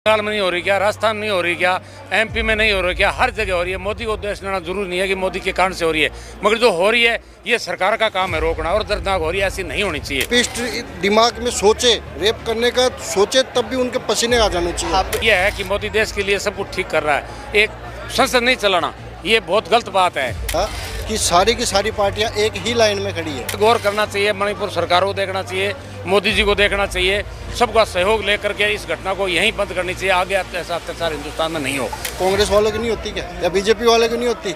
बंगाल में नहीं हो रही क्या, राजस्थान में नहीं हो रही क्या, एमपी में नहीं हो रही क्या, हर जगह हो रही है। मोदी को उद्देश्य लेना जरूरी नहीं है कि मोदी के कारण से हो रही है, मगर जो हो रही है ये सरकार का काम है रोकना, और दर्दनाक हो रही है, ऐसी नहीं होनी चाहिए। पिस्ट दिमाग में सोचे रेप करने का सोचे तब भी उनके पसीने आ जाने चाहिए। ये है कि मोदी देश के लिए सब कुछ ठीक कर रहा है, एक संसद नहीं चलाना, ये बहुत गलत बात है कि सारी की सारी पार्टियां एक ही लाइन में खड़ी है। गौर करना चाहिए, मणिपुर सरकार को देखना चाहिए, मोदी जी को देखना चाहिए, सबका सहयोग लेकर के इस घटना को यहीं बंद करनी चाहिए। आगे ऐसा अत्याचार हिंदुस्तान में नहीं हो। कांग्रेस वालों की नहीं होती क्या, या बीजेपी वालों की नहीं होती?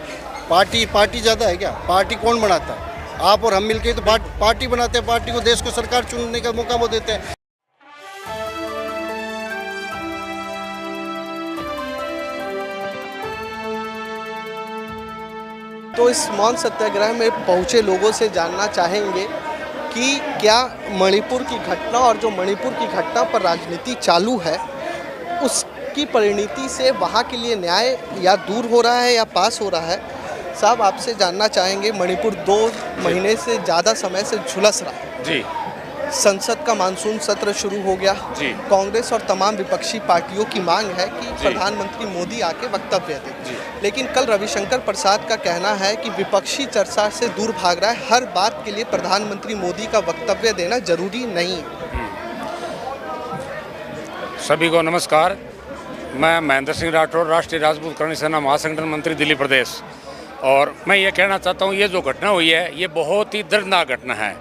पार्टी ज़्यादा है क्या? पार्टी कौन बनाता है? आप और हम मिलके तो पार्टी बनाते हैं। पार्टी को देश को सरकार चुनने का मौका वो देते हैं। तो इस मौन सत्याग्रह में पहुंचे लोगों से जानना चाहेंगे कि क्या मणिपुर की घटना और जो मणिपुर की घटना पर राजनीति चालू है उसकी परिणति से वहां के लिए न्याय या दूर हो रहा है या पास हो रहा है। साहब, आपसे जानना चाहेंगे, मणिपुर 2 महीने से ज़्यादा समय से झुलस रहा है जी। संसद का मानसून सत्र शुरू हो गया जी। कांग्रेस और तमाम विपक्षी पार्टियों की मांग है कि प्रधानमंत्री मोदी आके वक्तव्य दें, लेकिन कल रविशंकर प्रसाद का कहना है कि विपक्षी चर्चा से दूर भाग रहा है, हर बात के लिए प्रधानमंत्री मोदी का वक्तव्य देना जरूरी नहीं। सभी को नमस्कार, मैं महेंद्र सिंह राठौर, राष्ट्रीय राजपूत करणी सेना महासंगठन मंत्री दिल्ली प्रदेश। और मैं ये कहना चाहता हूँ, ये जो घटना हुई है ये बहुत ही दर्दनाक घटना है,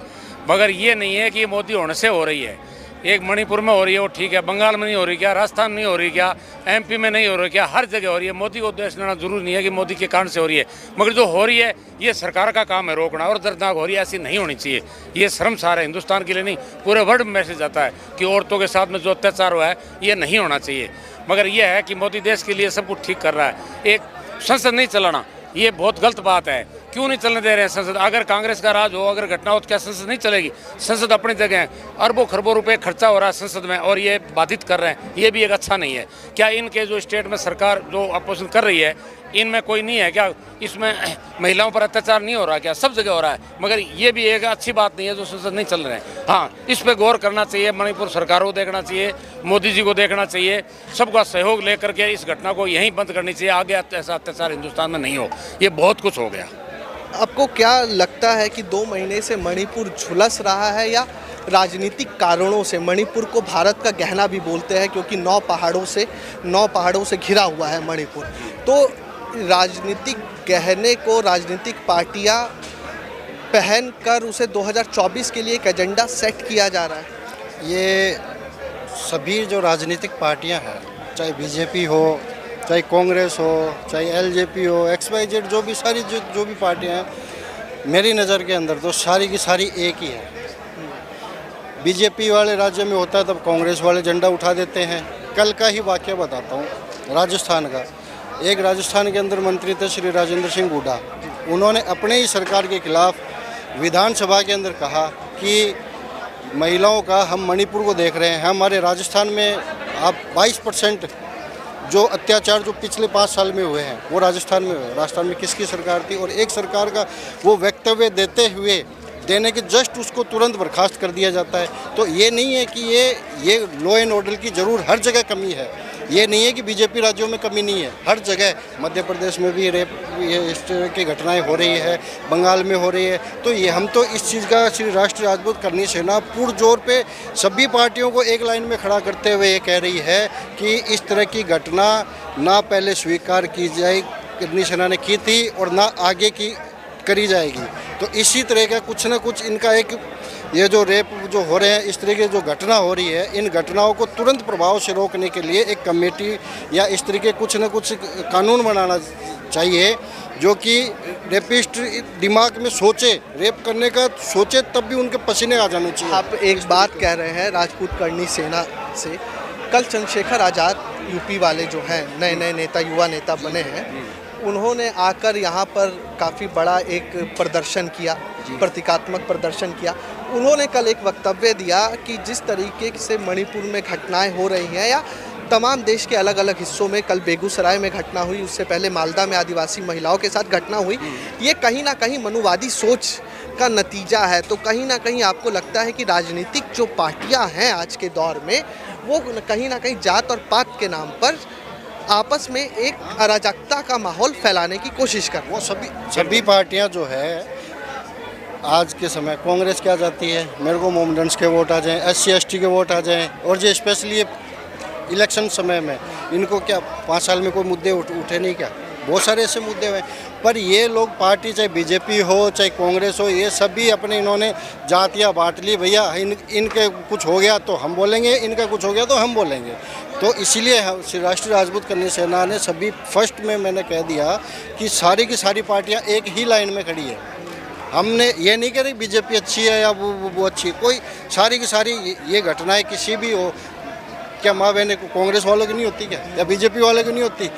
मगर ये नहीं है कि मोदी होने से हो रही है। एक मणिपुर में हो रही है वो ठीक है, बंगाल में नहीं हो रही क्या, राजस्थान में नहीं हो रही क्या, एमपी में नहीं हो रही क्या, हर जगह हो रही है। मोदी को उद्देश्य लेना जरूरी नहीं है कि मोदी के कारण से हो रही है, मगर जो हो रही है ये सरकार का काम है रोकना, और दर्दनाक हो रही है, ऐसी नहीं होनी चाहिए। ये शर्मसार है, हिंदुस्तान के लिए नहीं पूरे वर्ल्ड में मैसेज आता है कि औरतों के साथ में जो अत्याचार हुआ है ये नहीं होना चाहिए। मगर यह है कि मोदी देश के लिए सब कुछ ठीक कर रहा है, एक संसद नहीं चलाना, ये बहुत गलत बात है। क्यों नहीं चलने दे रहे हैं संसद? अगर कांग्रेस का राज हो, अगर घटना हो तो क्या संसद नहीं चलेगी? संसद अपनी जगह है, अरबों खरबों रुपए खर्चा हो रहा है संसद में, और ये बाधित कर रहे हैं, ये भी एक अच्छा नहीं है। क्या इनके जो स्टेट में सरकार जो अपोजिशन कर रही है इनमें कोई नहीं है क्या? इसमें महिलाओं पर अत्याचार नहीं हो रहा क्या? सब जगह हो रहा है, मगर ये भी एक अच्छी बात नहीं है जो संसद नहीं चल रहे हैं। हाँ, इस पर गौर करना चाहिए, मणिपुर सरकार को देखना चाहिए, मोदी जी को देखना चाहिए, सबका सहयोग लेकर के इस घटना को यहीं बंद करनी चाहिए। आगे ऐसा अत्याचार हिंदुस्तान में नहीं हो। ये बहुत कुछ हो गया। आपको क्या लगता है कि 2 महीने से मणिपुर झुलस रहा है, या राजनीतिक कारणों से? मणिपुर को भारत का गहना भी बोलते हैं क्योंकि 9 पहाड़ों से घिरा हुआ है मणिपुर। तो राजनीतिक गहने को राजनीतिक पार्टियां पहनकर उसे 2024 के लिए एक एजेंडा सेट किया जा रहा है। ये सभी जो राजनीतिक पार्टियां हैं, चाहे बीजेपी हो, चाहे कांग्रेस हो, चाहे एलजेपी हो, XYZ, जो भी सारी जो भी पार्टियां हैं, मेरी नज़र के अंदर तो सारी की सारी एक ही है। बीजेपी वाले राज्य में होता है तब कांग्रेस वाले झंडा उठा देते हैं। कल का ही वाक़या बताता हूँ, राजस्थान का। एक राजस्थान के अंदर मंत्री थे श्री राजेंद्र सिंह हुड्डा, उन्होंने अपने ही सरकार के खिलाफ विधानसभा के अंदर कहा कि महिलाओं का हम मणिपुर को देख रहे हैं, हमारे राजस्थान में आप 22% जो अत्याचार जो पिछले 5 साल में हुए हैं वो राजस्थान में हुए। राजस्थान में किसकी सरकार थी? और एक सरकार का वो वक्तव्य देने के जस्ट उसको तुरंत बर्खास्त कर दिया जाता है। तो ये नहीं है कि ये लॉ एंड ऑर्डर की ज़रूर हर जगह कमी है, ये नहीं है कि बीजेपी राज्यों में कमी नहीं है, हर जगह। मध्य प्रदेश में भी रेप इस तरह की घटनाएं हो रही है, बंगाल में हो रही है। तो ये हम तो इस चीज़ का श्री राष्ट्रीय राजपूत करणी सेना पुरजोर पे सभी पार्टियों को एक लाइन में खड़ा करते हुए ये कह रही है कि इस तरह की घटना ना पहले स्वीकार की जाए, करणी सेना ने की थी, और ना आगे की करी जाएगी। तो इसी तरह का कुछ ना कुछ इनका एक ये जो रेप जो हो रहे हैं, इस तरह की जो घटना हो रही है, इन घटनाओं को तुरंत प्रभाव से रोकने के लिए एक कमेटी या इस तरह के कुछ न कुछ कानून बनाना चाहिए जो कि रेपिस्ट दिमाग में सोचे रेप करने का सोचे तब भी उनके पसीने आ जाने चाहिए। आप एक बात कह रहे हैं राजपूत करणी सेना से, कल चंद्रशेखर आज़ाद यूपी वाले जो हैं नए नेता, युवा नेता बने हैं, उन्होंने आकर यहाँ पर काफ़ी बड़ा एक प्रदर्शन किया, प्रतीकात्मक प्रदर्शन किया। उन्होंने कल एक वक्तव्य दिया कि जिस तरीके से मणिपुर में घटनाएं हो रही हैं, या तमाम देश के अलग अलग हिस्सों में, कल बेगूसराय में घटना हुई, उससे पहले मालदा में आदिवासी महिलाओं के साथ घटना हुई, ये कहीं ना कहीं मनुवादी सोच का नतीजा है। तो कहीं ना कहीं आपको लगता है कि राजनीतिक जो पार्टियां हैं आज के दौर में वो कहीं ना कहीं जात और पात के नाम पर आपस में एक अराजकता का माहौल फैलाने की कोशिश कर रहे हैं। वो सभी पार्टियां जो है आज के समय, कांग्रेस क्या चाहती है, मेरे को मोमडन्स के वोट आ जाएं, SC ST के वोट आ जाएं, और जो स्पेशली इलेक्शन समय में इनको क्या 5 साल में कोई मुद्दे उठे नहीं क्या? बहुत सारे ऐसे मुद्दे हुए, पर ये लोग पार्टी चाहे बीजेपी हो चाहे कांग्रेस हो, ये सभी अपने इन्होंने जातियाँ बांट ली। भैया इनके कुछ हो गया तो हम बोलेंगे, इनका कुछ हो गया तो हम बोलेंगे। तो इसीलिए राष्ट्रीय राजपूत करनी सेना ने सभी फर्स्ट में मैंने कह दिया कि सारी की सारी पार्टियाँ एक ही लाइन में खड़ी है। हमने ये नहीं कह रही बीजेपी अच्छी है या वो अच्छी है, कोई सारी की सारी ये घटनाएं किसी भी हो, क्या माँ बहने को कांग्रेस वालों की नहीं होती क्या, या बीजेपी वालों की नहीं होती?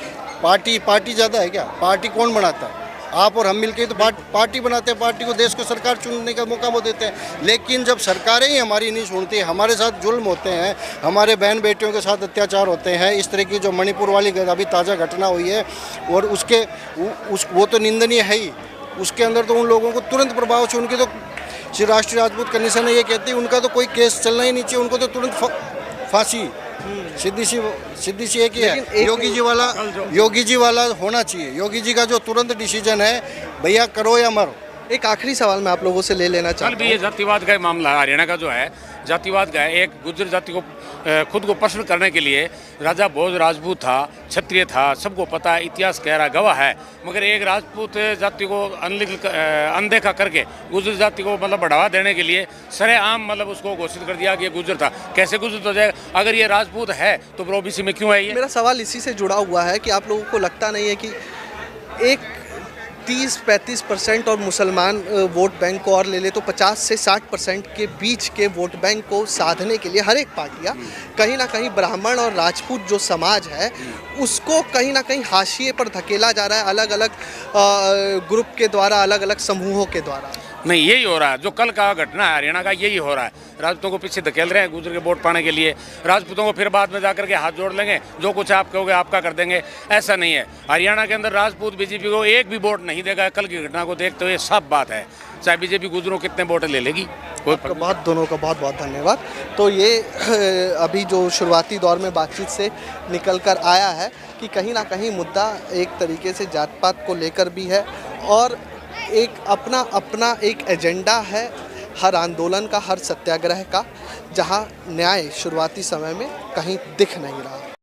पार्टी ज़्यादा है क्या? पार्टी कौन बनाता है? आप और हम मिलके तो पार्टी बनाते हैं, पार्टी को देश को सरकार चुनने का मौका वो देते हैं। लेकिन जब सरकारें ही हमारी नहीं सुनती, हमारे साथ जुल्म होते हैं, हमारे बहन बेटियों के साथ अत्याचार होते हैं, इस तरह की जो मणिपुर वाली अभी ताज़ा घटना हुई है, और वो तो निंदनीय है ही। उसके अंदर तो उन लोगों को तुरंत प्रभाव से, उनकी तो राष्ट्रीय राजपूत करनी सेना ये कहती है उनका तो कोई केस चलना ही नहीं चाहिए, उनको तो तुरंत फांसी। सीधी सी एक ही है, योगी जी वाला होना चाहिए। योगी जी का जो तुरंत डिसीजन है, भैया करो या मरो। एक आखिरी सवाल मैं आप लोगों से ले लेना चाहता हूँ। कल भी ये जातिवाद का मामला हरियाणा का जो है, जातिवाद का है। एक गुर्जर जाति को खुद को प्रश्न करने के लिए राजा भोज राजपूत था, क्षत्रिय था, सबको पता है, इतिहास कह रहा गवाह है। मगर एक राजपूत जाति को अनदेखा करके गुर्जर जाति को मतलब बढ़ावा देने के लिए सरेआम मतलब उसको घोषित कर दिया कि ये गुर्जर था। कैसे गुर्जर हो जाएगा? अगर ये राजपूत है तो फिर OBC में क्यों है ये? मेरा सवाल इसी से जुड़ा हुआ है कि आप लोगों को लगता नहीं है कि एक 30-35% और मुसलमान वोट बैंक को और ले ले तो 50 से 60% के बीच के वोट बैंक को साधने के लिए हर एक पार्टियाँ कहीं ना कहीं ब्राह्मण और राजपूत जो समाज है उसको कहीं ना कहीं हाशिए पर धकेला जा रहा है, अलग अलग ग्रुप के द्वारा, अलग अलग समूहों के द्वारा। नहीं, यही हो रहा है। जो कल का घटना है हरियाणा का, यही हो रहा है। राजपूतों को पीछे धकेल रहे हैं गुर्जर के वोट पाने के लिए, राजपूतों को फिर बाद में जाकर के हाथ जोड़ लेंगे, जो कुछ आप कहोगे आपका कर देंगे। ऐसा नहीं है। हरियाणा के अंदर राजपूत बीजेपी को एक भी वोट नहीं देगा। कल की घटना को देखते हुए सब बात है, चाहे बीजेपी गुर्जरों कितने वोट ले लेगी, कोई दोनों का बहुत बहुत धन्यवाद। तो ये अभी जो शुरुआती दौर में बातचीत से निकल कर आया है कि कहीं ना कहीं मुद्दा एक तरीके से जात पात को लेकर भी है, और एक अपना एक एजेंडा है हर आंदोलन का, हर सत्याग्रह का, जहां न्याय शुरुआती समय में कहीं दिख नहीं रहा।